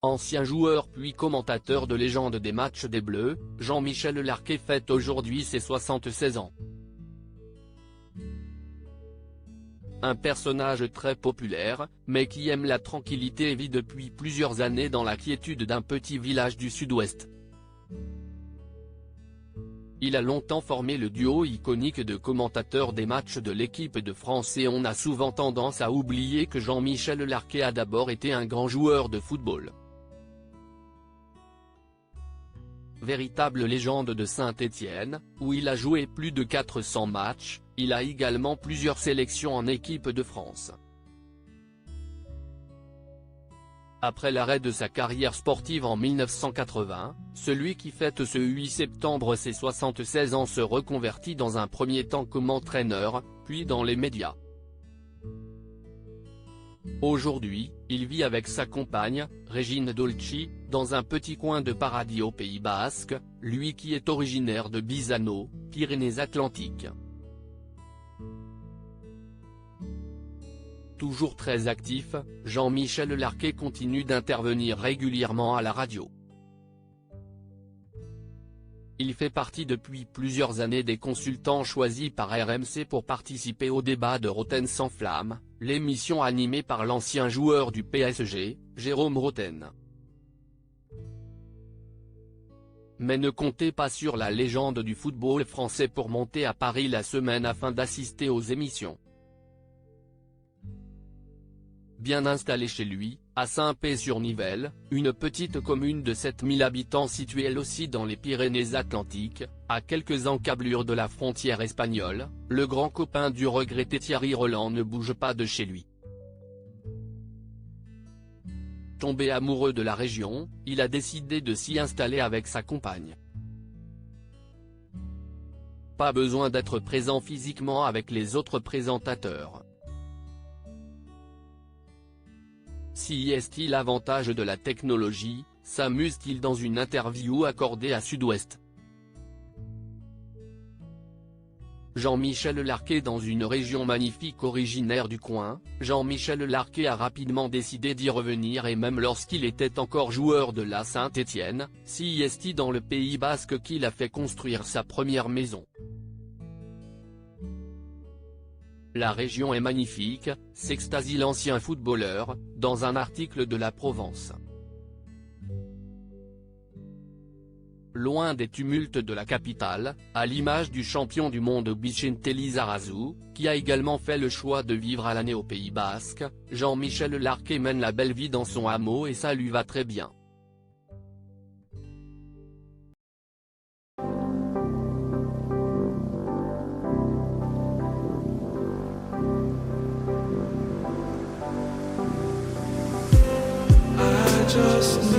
Ancien joueur puis commentateur de légende des matchs des Bleus, Jean-Michel Larquet fête aujourd'hui ses 76 ans. Un personnage très populaire, mais qui aime la tranquillité et vit depuis plusieurs années dans la quiétude d'un petit village du sud-ouest. Il a longtemps formé le duo iconique de commentateurs des matchs de l'équipe de France et on a souvent tendance à oublier que Jean-Michel Larquet a d'abord été un grand joueur de football. Véritable légende de Saint-Étienne, où il a joué plus de 400 matchs, il a également plusieurs sélections en équipe de France. Après l'arrêt de sa carrière sportive en 1980, celui qui fête ce 8 septembre ses 76 ans se reconvertit dans un premier temps comme entraîneur, puis dans les médias. Aujourd'hui, il vit avec sa compagne, Régine Dolci, dans un petit coin de paradis au Pays Basque, lui qui est originaire de Bizano, Pyrénées-Atlantiques. Toujours très actif, Jean-Michel Larquet continue d'intervenir régulièrement à la radio. Il fait partie depuis plusieurs années des consultants choisis par RMC pour participer au débat de Roten sans flamme, l'émission animée par l'ancien joueur du PSG, Jérôme Roten. Mais ne comptez pas sur la légende du football français pour monter à Paris la semaine afin d'assister aux émissions. Bien installé chez lui, à Saint-Pé-sur-Nivelle, une petite commune de 7000 habitants située elle aussi dans les Pyrénées-Atlantiques, à quelques encablures de la frontière espagnole, le grand copain du regretté Thierry Roland ne bouge pas de chez lui. Tombé amoureux de la région, il a décidé de s'y installer avec sa compagne. Pas besoin d'être présent physiquement avec les autres présentateurs. Si est-il l'avantage de la technologie, s'amuse-t-il dans une interview accordée à Sud-Ouest. Jean-Michel Larquet dans une région magnifique originaire du coin, Jean-Michel Larquet a rapidement décidé d'y revenir et même lorsqu'il était encore joueur de la Saint-Étienne, si est-il dans le Pays Basque qu'il a fait construire sa première maison. La région est magnifique, s'extasie l'ancien footballeur, dans un article de la Provence. Loin des tumultes de la capitale, à l'image du champion du monde Vicente Lizarazu, qui a également fait le choix de vivre à l'année au Pays Basque, Jean-Michel Larquet mène la belle vie dans son hameau et ça lui va très bien. Just